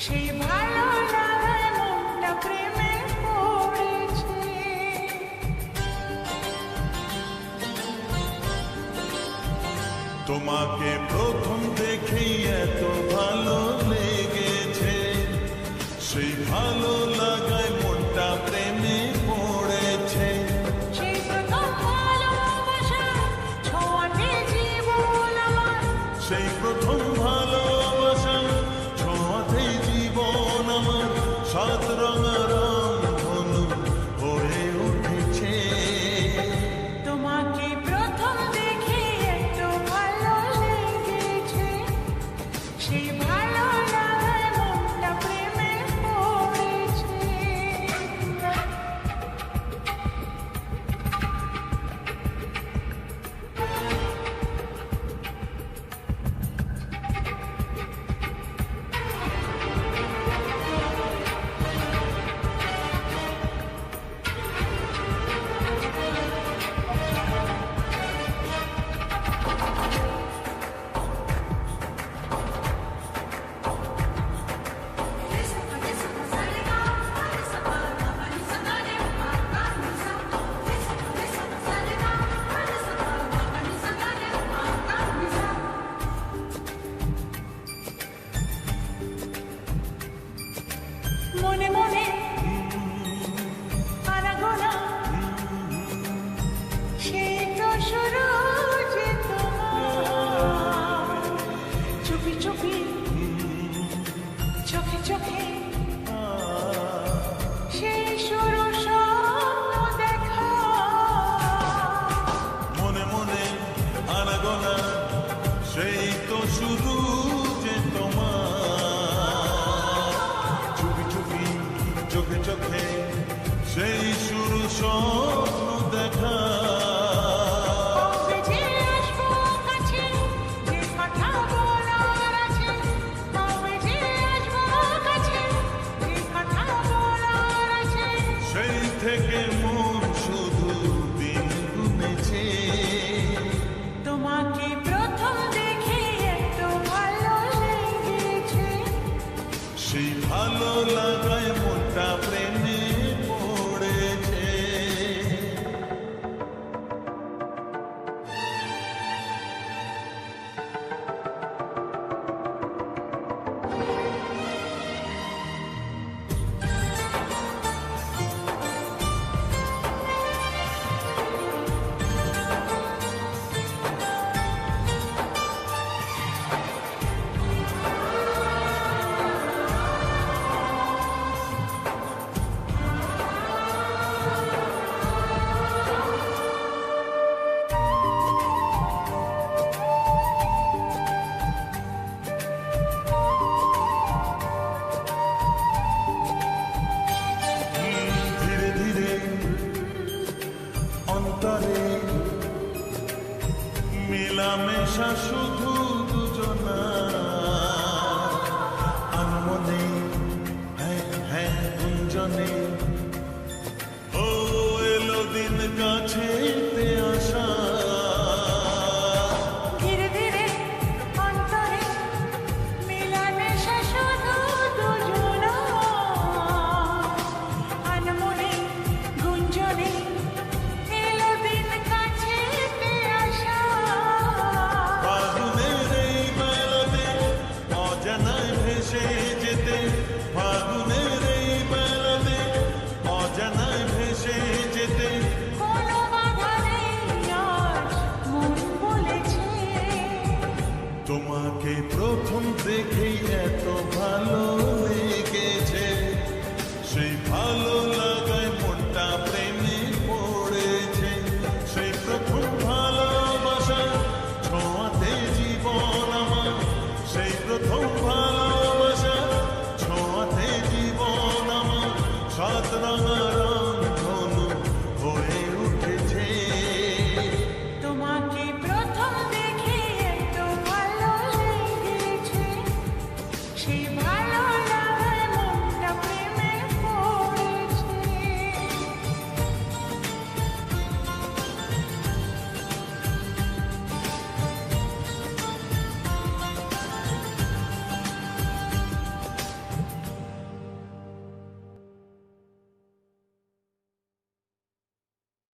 সেই ভালো লাগায় মনটা প্রেমে পড়েছে। তোমাকে প্রথম দেখেই এত ভালো লেগেছে, সেই ভালো লাগায় মনটা প্রেমে পড়েছে। সেই প্রথম ভালোবাসা ছোঁয়াতে জীবন আমার, সেই প্রথম ভালোবাসা ছোঁয়াতে জীবন আমার সাত রঙা রংধনু হয়ে উঠেছে। তোমাকে প্রথম দেখে এত ভালো লেগেছে, সেই ভালো লাগায় মনটা প্রেমে পড়েছে। মনে মনে আনাগোনা, সেই তো শুরু যে তোমার। চুপি চুপি চোখে চোখে সেই শুরু স্বপ্ন দেখা। মনে মনে আনাগোনা, সেই তো শুরু যে তোমার। চুপি চুপি চোখে চোখে সেই শুরু স্বপ্ন দেখা। কবে যে আসবো কাছে, যে কথা বলার আছে, কবে যে আসবো কাছে, যে কথা বলার আছে। সেই থেকে মন শুধু দিন গুনেছে। তোমাকে প্রথম দেখে এত ভালো লেগেছে, সেই ভালো লাগায় মনটা প্রেমে পড়েছে। ধীরে ধীরে অন্তরে মেলামেশা শুধু দুজনা। আনমনে হ্যাঁ হ্যাঁ গুঞ্জনে